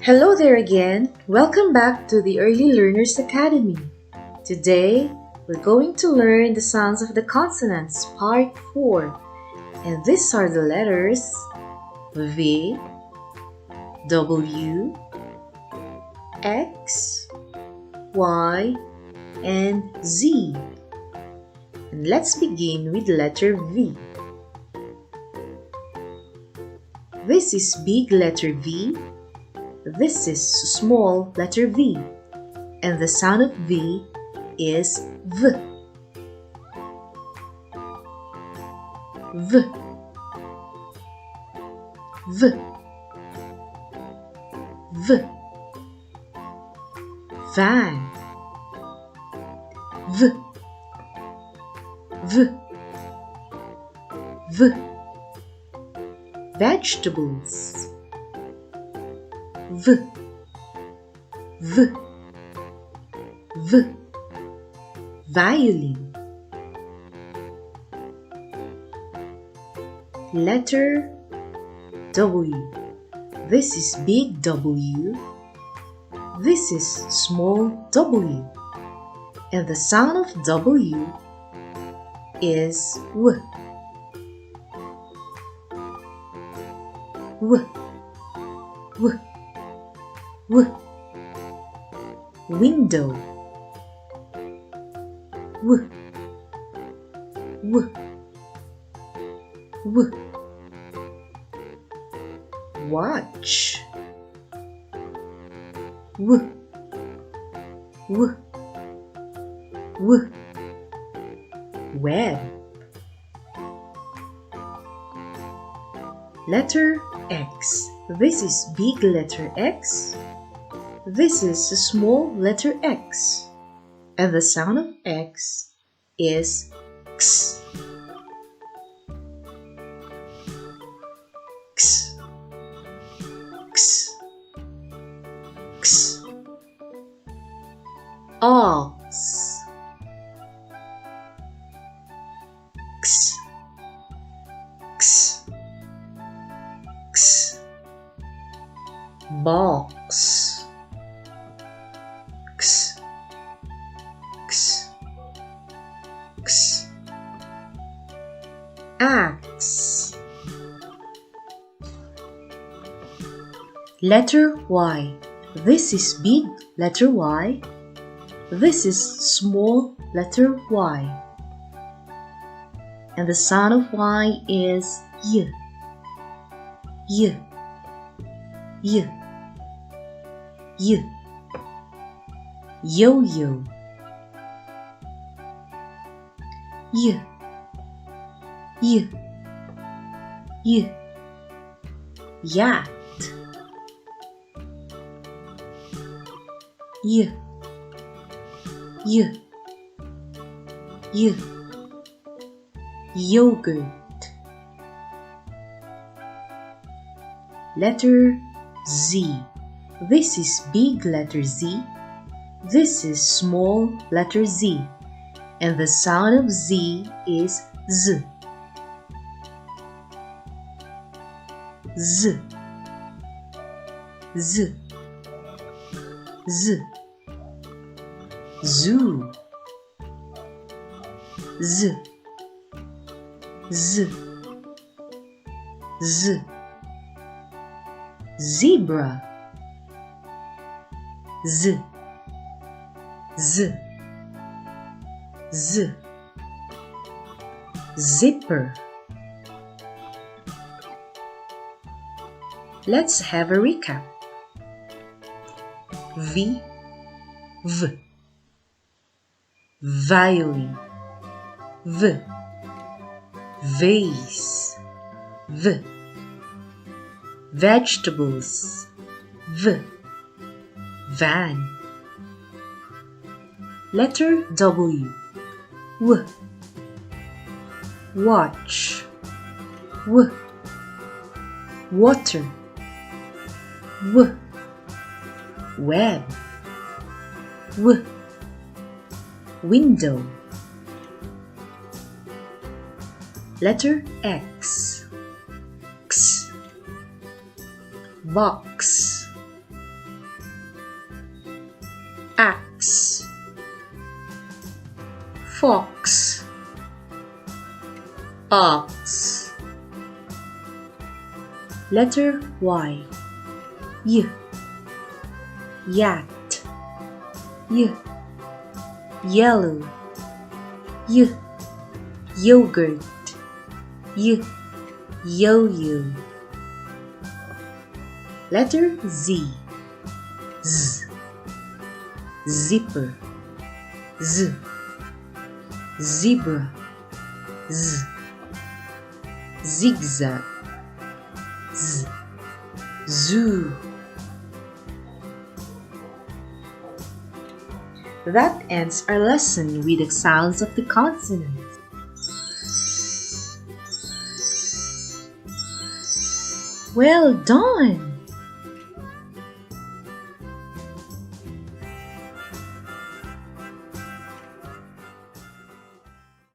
Hello there again. Welcome back to the Early Learners Academy. Today, we're going to learn the sounds of the consonants, part 4. And these are the letters V, W, X, Y, and Z. And let's begin with letter V. This is big letter V. This is small letter V, and the sound of V is V. V. V. V. Van. V. V. V. Vegetables. V. V. V. Violin. Letter W. This is big W. This is small W. And the sound of W is W. W. W. W. Window. W. W. W. Watch. W. W. W. Web. Letter X. This is big letter X. This is a small letter X. And the sound of X is X. X. X. X. Ox. X. X. X. Box. X. X. X. Axe. Letter Y. This is big letter Y. This is small letter Y. And the sound of Y is Y. Y. Y. Y. Yo-yo. Y. Y. Y. Yacht. Y. Y. Y. Yogurt. Letter Z. This is big letter Z. This is small letter Z. And the sound of Z is Z. Z. Z. Z. Zoo. Z. Z. Z. Zebra. Z. Z. Z. Zipper. Let's have a recap. V. V. Violin. V. Vase. V. Vegetables. V. Van. Letter W. W. Watch. W. Water. W. Web. W. Window. Letter X. X. Box. fox, ox. Letter Y. Y, yat. Y, yellow. Y, yogurt. Y, yo-yo. Letter Z. Z, zipper. Z, zebra. Z, zigzag. Z, zoo. That ends our lesson with the sounds of the consonants. Well done!